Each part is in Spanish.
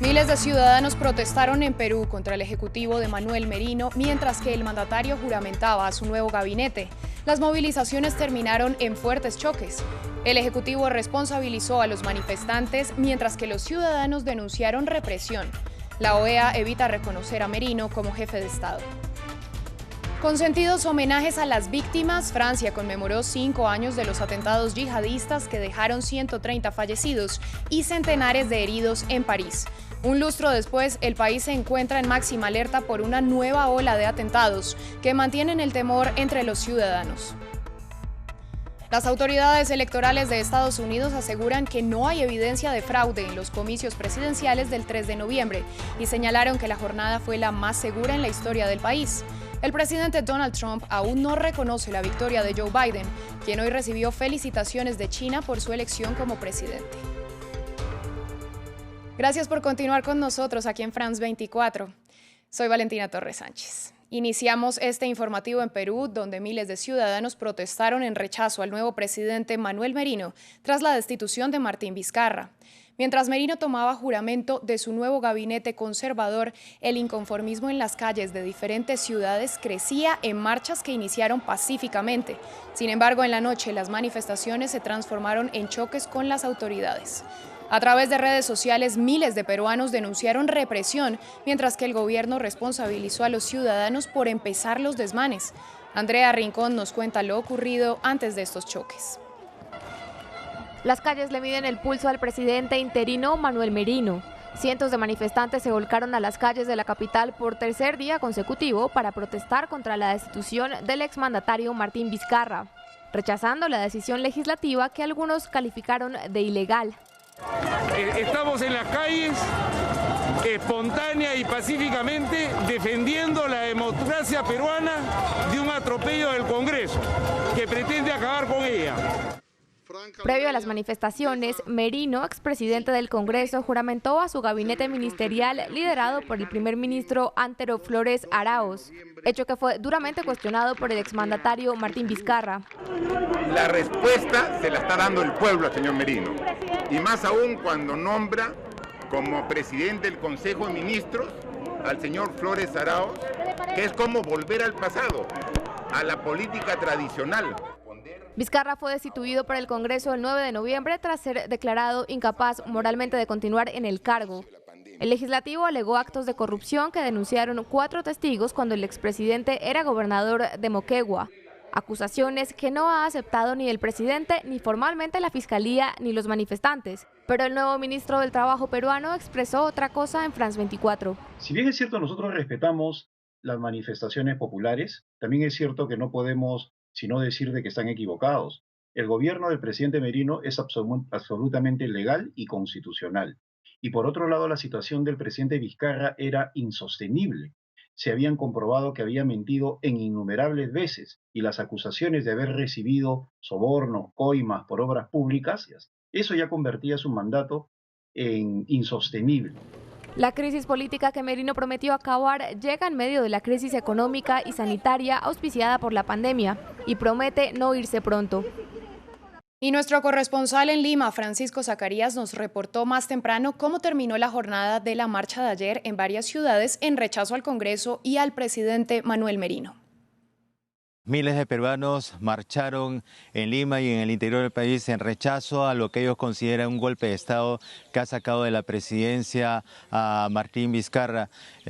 Miles de ciudadanos protestaron en Perú contra el ejecutivo de Manuel Merino, mientras que el mandatario juramentaba a su nuevo gabinete. Las movilizaciones terminaron en fuertes choques. El ejecutivo responsabilizó a los manifestantes, mientras que los ciudadanos denunciaron represión. La OEA evita reconocer a Merino como jefe de Estado. Con sentidos homenajes a las víctimas, Francia conmemoró 5 años de los atentados yihadistas que dejaron 130 fallecidos y centenares de heridos en París. Un lustro después, el país se encuentra en máxima alerta por una nueva ola de atentados que mantienen el temor entre los ciudadanos. Las autoridades electorales de Estados Unidos aseguran que no hay evidencia de fraude en los comicios presidenciales del 3 de noviembre y señalaron que la jornada fue la más segura en la historia del país. El presidente Donald Trump aún no reconoce la victoria de Joe Biden, quien hoy recibió felicitaciones de China por su elección como presidente. Gracias por continuar con nosotros aquí en France 24. Soy Valentina Torres Sánchez. Iniciamos este informativo en Perú, donde miles de ciudadanos protestaron en rechazo al nuevo presidente Manuel Merino tras la destitución de Martín Vizcarra. Mientras Merino tomaba juramento de su nuevo gabinete conservador, el inconformismo en las calles de diferentes ciudades crecía en marchas que iniciaron pacíficamente. Sin embargo, en la noche las manifestaciones se transformaron en choques con las autoridades. A través de redes sociales, miles de peruanos denunciaron represión, mientras que el gobierno responsabilizó a los ciudadanos por empezar los desmanes. Andrea Rincón nos cuenta lo ocurrido antes de estos choques. Las calles le miden el pulso al presidente interino Manuel Merino. Cientos de manifestantes se volcaron a las calles de la capital por tercer día consecutivo para protestar contra la destitución del exmandatario Martín Vizcarra, rechazando la decisión legislativa que algunos calificaron de ilegal. Estamos en las calles espontánea y pacíficamente defendiendo la democracia peruana de un atropello del Congreso que pretende acabar con ella. Previo a las manifestaciones, Merino, expresidente del Congreso, juramentó a su gabinete ministerial liderado por el primer ministro Antero Flores Arauz, hecho que fue duramente cuestionado por el exmandatario Martín Vizcarra. La respuesta se la está dando el pueblo al señor Merino, y más aún cuando nombra como presidente del Consejo de Ministros al señor Flores Arauz, que es como volver al pasado, a la política tradicional. Vizcarra fue destituido por el Congreso el 9 de noviembre tras ser declarado incapaz moralmente de continuar en el cargo. El legislativo alegó actos de corrupción que denunciaron 4 testigos cuando el expresidente era gobernador de Moquegua. Acusaciones que no ha aceptado ni el presidente, ni formalmente la Fiscalía, ni los manifestantes. Pero el nuevo ministro del Trabajo peruano expresó otra cosa en France 24. Si bien es cierto, nosotros respetamos las manifestaciones populares, también es cierto que no podemos sino decir de que están equivocados. El gobierno del presidente Merino es absolutamente legal y constitucional. Y por otro lado, la situación del presidente Vizcarra era insostenible. Se habían comprobado que había mentido en innumerables veces y las acusaciones de haber recibido sobornos, coimas por obras públicas, eso ya convertía su mandato en insostenible. La crisis política que Merino prometió acabar llega en medio de la crisis económica y sanitaria auspiciada por la pandemia y promete no irse pronto. Y nuestro corresponsal en Lima, Francisco Zacarías, nos reportó más temprano cómo terminó la jornada de la marcha de ayer en varias ciudades en rechazo al Congreso y al presidente Manuel Merino. Miles de peruanos marcharon en Lima y en el interior del país en rechazo a lo que ellos consideran un golpe de Estado que ha sacado de la presidencia a Martín Vizcarra.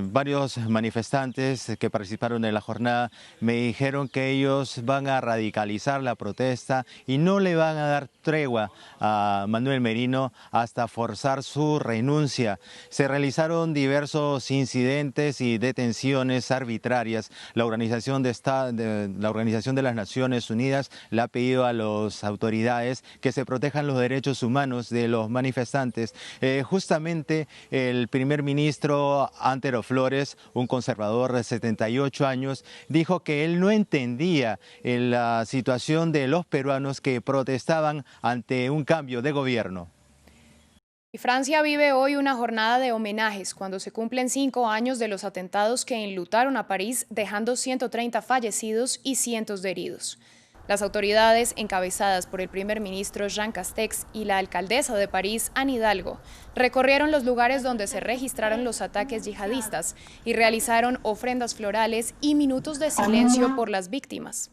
Varios manifestantes que participaron en la jornada me dijeron que ellos van a radicalizar la protesta y no le van a dar tregua a Manuel Merino hasta forzar su renuncia. Se realizaron diversos incidentes y detenciones arbitrarias. La Organización de las Naciones Unidas le ha pedido a las autoridades que se protejan los derechos humanos de los manifestantes. Justamente el primer ministro Antero Flores, un conservador de 78 años, dijo que él no entendía la situación de los peruanos que protestaban ante un cambio de gobierno. Y Francia vive hoy una jornada de homenajes cuando se cumplen 5 años de los atentados que enlutaron a París, dejando 130 fallecidos y cientos de heridos. Las autoridades, encabezadas por el primer ministro Jean Castex y la alcaldesa de París, Anne Hidalgo, recorrieron los lugares donde se registraron los ataques yihadistas y realizaron ofrendas florales y minutos de silencio por las víctimas.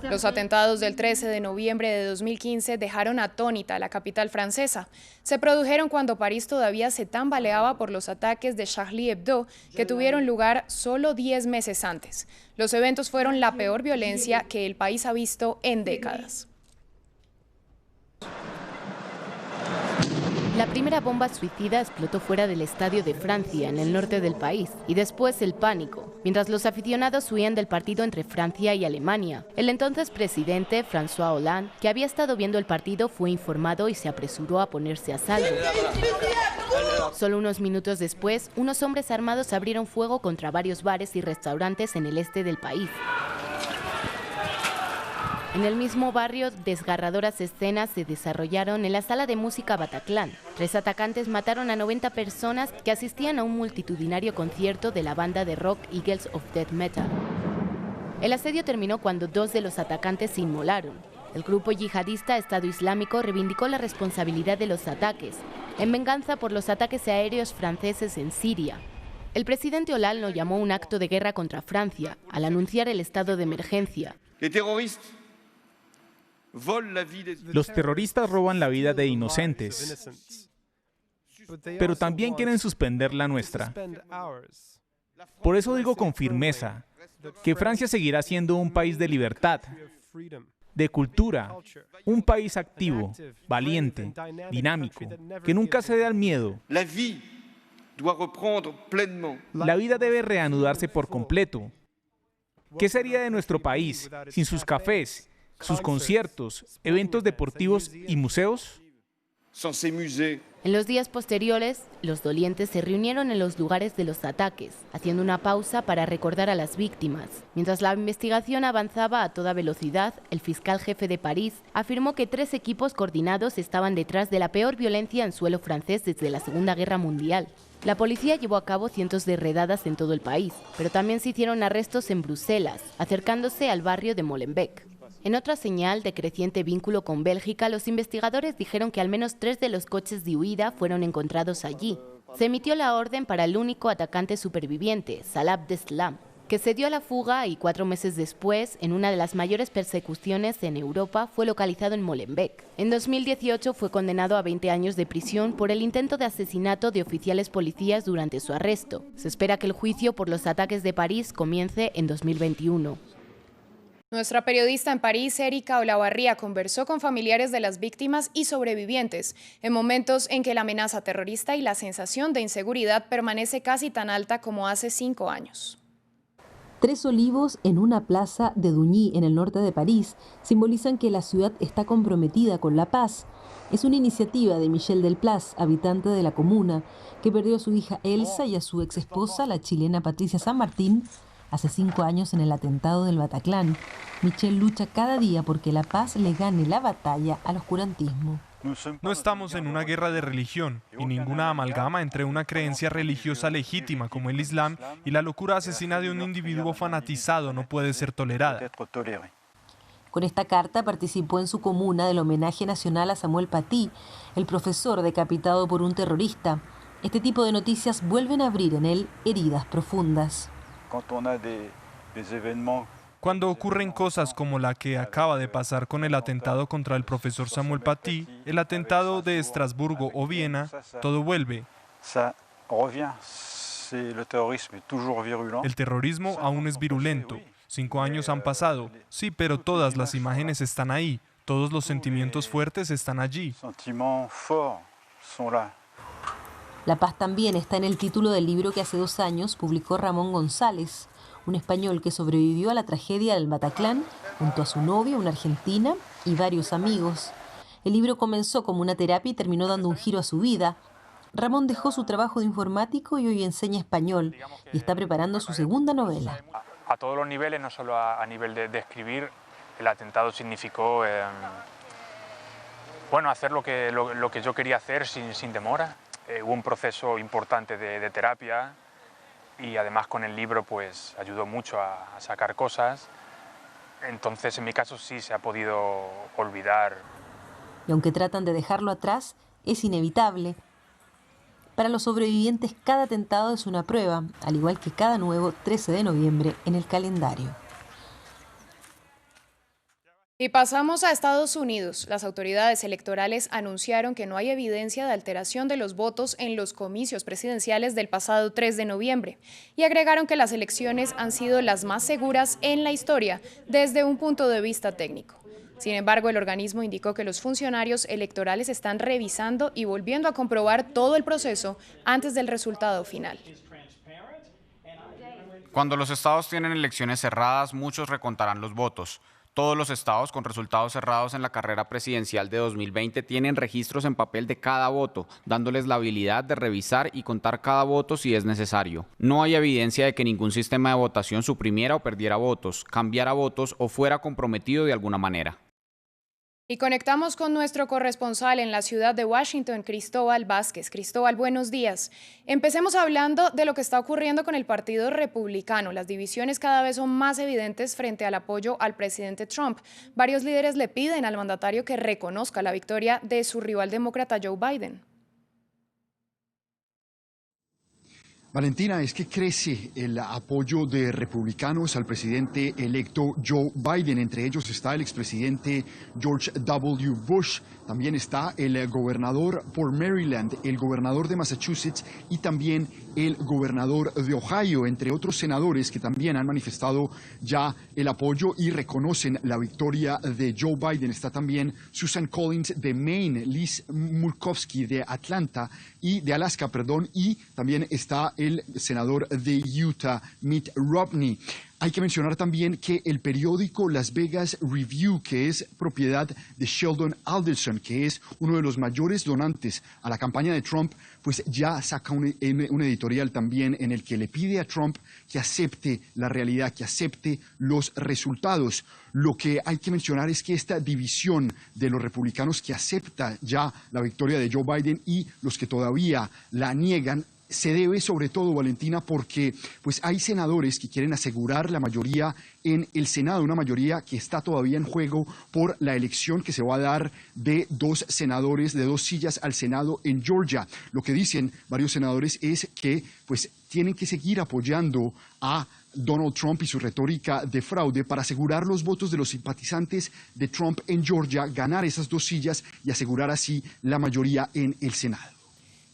Los atentados del 13 de noviembre de 2015 dejaron atónita a la capital francesa. Se produjeron cuando París todavía se tambaleaba por los ataques de Charlie Hebdo, que tuvieron lugar solo 10 meses antes. Los eventos fueron la peor violencia que el país ha visto en décadas. La primera bomba suicida explotó fuera del Estadio de Francia, en el norte del país, y después el pánico, mientras los aficionados huían del partido entre Francia y Alemania. El entonces presidente, François Hollande, que había estado viendo el partido, fue informado y se apresuró a ponerse a salvo. Solo unos minutos después, unos hombres armados abrieron fuego contra varios bares y restaurantes en el este del país. En el mismo barrio, desgarradoras escenas se desarrollaron en la sala de música Bataclan. 3 atacantes mataron a 90 personas que asistían a un multitudinario concierto de la banda de rock Eagles of Death Metal. El asedio terminó cuando 2 de los atacantes se inmolaron. El grupo yihadista Estado Islámico reivindicó la responsabilidad de los ataques, en venganza por los ataques aéreos franceses en Siria. El presidente Hollande lo llamó un acto de guerra contra Francia, al anunciar el estado de emergencia. Los terroristas roban la vida de inocentes, pero también quieren suspender la nuestra. Por eso digo con firmeza que Francia seguirá siendo un país de libertad, de cultura, un país activo, valiente, dinámico, que nunca cede al miedo. La vida debe reanudarse por completo. ¿Qué sería de nuestro país sin sus cafés, sus conciertos, eventos deportivos y museos? En los días posteriores, los dolientes se reunieron en los lugares de los ataques, haciendo una pausa para recordar a las víctimas. Mientras la investigación avanzaba a toda velocidad, el fiscal jefe de París afirmó que 3 equipos coordinados estaban detrás de la peor violencia en suelo francés desde la Segunda Guerra Mundial. La policía llevó a cabo cientos de redadas en todo el país, pero también se hicieron arrestos en Bruselas, acercándose al barrio de Molenbeek. En otra señal de creciente vínculo con Bélgica, los investigadores dijeron que al menos 3 de los coches de huida fueron encontrados allí. Se emitió la orden para el único atacante superviviente, Salah Abdeslam, que se dio a la fuga y 4 meses después, en una de las mayores persecuciones en Europa, fue localizado en Molenbeek. En 2018 fue condenado a 20 años de prisión por el intento de asesinato de oficiales policías durante su arresto. Se espera que el juicio por los ataques de París comience en 2021. Nuestra periodista en París, Erika Olavarría, conversó con familiares de las víctimas y sobrevivientes en momentos en que la amenaza terrorista y la sensación de inseguridad permanece casi tan alta como hace 5 años. 3 olivos en una plaza de Douny, en el norte de París, simbolizan que la ciudad está comprometida con la paz. Es una iniciativa de Michel Delplas, habitante de la comuna, que perdió a su hija Elsa y a su exesposa, la chilena Patricia San Martín, hace 5 años en el atentado del Bataclan. Michel lucha cada día porque la paz le gane la batalla al oscurantismo. No estamos en una guerra de religión y ninguna amalgama entre una creencia religiosa legítima como el Islam y la locura asesina de un individuo fanatizado no puede ser tolerada. Con esta carta participó en su comuna del homenaje nacional a Samuel Paty, el profesor decapitado por un terrorista. Este tipo de noticias vuelven a abrir en él heridas profundas. Cuando ocurren cosas como la que acaba de pasar con el atentado contra el profesor Samuel Paty, el atentado de Estrasburgo o Viena, todo vuelve. El terrorismo aún es virulento. 5 años han pasado, sí, pero todas las imágenes están ahí, todos los sentimientos fuertes están allí. La paz también está en el título del libro que hace 2 años publicó Ramón González, un español que sobrevivió a la tragedia del Bataclan junto a su novia, una argentina, y varios amigos. El libro comenzó como una terapia y terminó dando un giro a su vida. Ramón dejó su trabajo de informático y hoy enseña español y está preparando su segunda novela. A todos los niveles, no solo a nivel de escribir, el atentado significó hacer lo que yo quería hacer sin demora. Hubo un proceso importante de terapia y además con el libro pues ayudó mucho a sacar cosas. Entonces en mi caso sí se ha podido olvidar. Y aunque tratan de dejarlo atrás, es inevitable. Para los sobrevivientes cada atentado es una prueba, al igual que cada nuevo 13 de noviembre en el calendario. Y pasamos a Estados Unidos. Las autoridades electorales anunciaron que no hay evidencia de alteración de los votos en los comicios presidenciales del pasado 3 de noviembre y agregaron que las elecciones han sido las más seguras en la historia desde un punto de vista técnico. Sin embargo, el organismo indicó que los funcionarios electorales están revisando y volviendo a comprobar todo el proceso antes del resultado final. Cuando los estados tienen elecciones cerradas, muchos recontarán los votos. Todos los estados con resultados cerrados en la carrera presidencial de 2020 tienen registros en papel de cada voto, dándoles la habilidad de revisar y contar cada voto si es necesario. No hay evidencia de que ningún sistema de votación suprimiera o perdiera votos, cambiara votos o fuera comprometido de alguna manera. Y conectamos con nuestro corresponsal en la ciudad de Washington, Cristóbal Vázquez. Cristóbal, buenos días. Empecemos hablando de lo que está ocurriendo con el Partido Republicano. Las divisiones cada vez son más evidentes frente al apoyo al presidente Trump. Varios líderes le piden al mandatario que reconozca la victoria de su rival demócrata Joe Biden. Valentina, es que crece el apoyo de republicanos al presidente electo Joe Biden. Entre ellos está el expresidente George W. Bush. También está el gobernador por Maryland, el gobernador de Massachusetts y también el gobernador de Ohio, entre otros senadores que también han manifestado ya el apoyo y reconocen la victoria de Joe Biden. Está también Susan Collins de Maine, Liz Murkowski de Alaska, y también está el senador de Utah, Mitt Romney. Hay que mencionar también que el periódico Las Vegas Review, que es propiedad de Sheldon Adelson, que es uno de los mayores donantes a la campaña de Trump, pues ya saca un editorial también en el que le pide a Trump que acepte la realidad, que acepte los resultados. Lo que hay que mencionar es que esta división de los republicanos que acepta ya la victoria de Joe Biden y los que todavía la niegan, se debe sobre todo, Valentina, porque pues hay senadores que quieren asegurar la mayoría en el Senado, una mayoría que está todavía en juego por la elección que se va a dar de 2 senadores, de 2 sillas al Senado en Georgia. Lo que dicen varios senadores es que pues tienen que seguir apoyando a Donald Trump y su retórica de fraude para asegurar los votos de los simpatizantes de Trump en Georgia, ganar esas 2 sillas y asegurar así la mayoría en el Senado.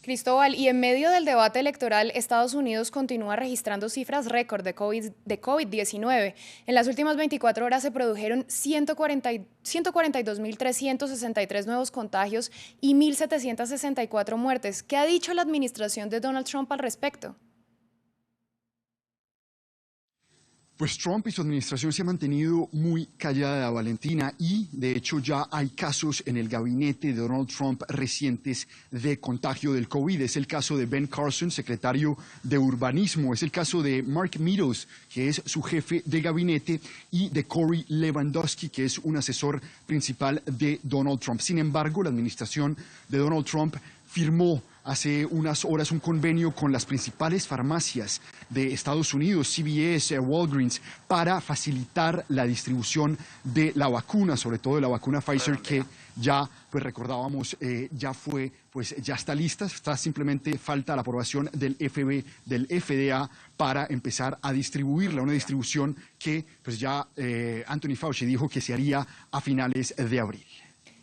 Cristóbal, y en medio del debate electoral, Estados Unidos continúa registrando cifras récord de COVID-19. En las últimas 24 horas se produjeron 142.363 nuevos contagios y 1.764 muertes. ¿Qué ha dicho la administración de Donald Trump al respecto? Pues Trump y su administración se han mantenido muy callada, Valentina, y de hecho ya hay casos en el gabinete de Donald Trump recientes de contagio del COVID. Es el caso de Ben Carson, secretario de Urbanismo, es el caso de Mark Meadows, que es su jefe de gabinete, y de Corey Lewandowski, que es un asesor principal de Donald Trump. Sin embargo, la administración de Donald Trump firmó hace unas horas un convenio con las principales farmacias de Estados Unidos, CVS, Walgreens, para facilitar la distribución de la vacuna, sobre todo de la vacuna Pfizer, que ya, pues recordábamos, ya está lista, simplemente falta la aprobación del FDA para empezar a distribuirla, una distribución que pues ya Anthony Fauci dijo que se haría a finales de abril.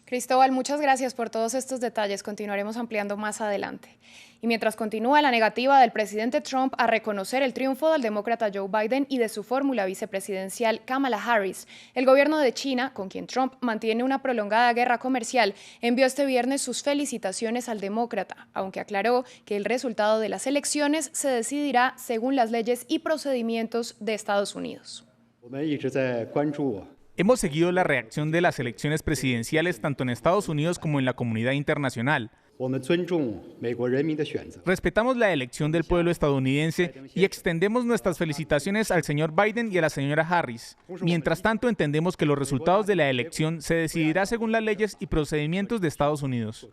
Cristóbal, muchas gracias por todos estos detalles. Continuaremos ampliando más adelante. Y mientras continúa la negativa del presidente Trump a reconocer el triunfo del demócrata Joe Biden y de su fórmula vicepresidencial Kamala Harris, el gobierno de China, con quien Trump mantiene una prolongada guerra comercial, envió este viernes sus felicitaciones al demócrata, aunque aclaró que el resultado de las elecciones se decidirá según las leyes y procedimientos de Estados Unidos. Hemos seguido la reacción de las elecciones presidenciales tanto en Estados Unidos como en la comunidad internacional. Respetamos la elección del pueblo estadounidense y extendemos nuestras felicitaciones al señor Biden y a la señora Harris. Mientras tanto, entendemos que los resultados de la elección se decidirá según las leyes y procedimientos de Estados Unidos.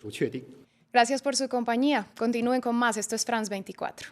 Gracias por su compañía. Continúen con más. Esto es France 24.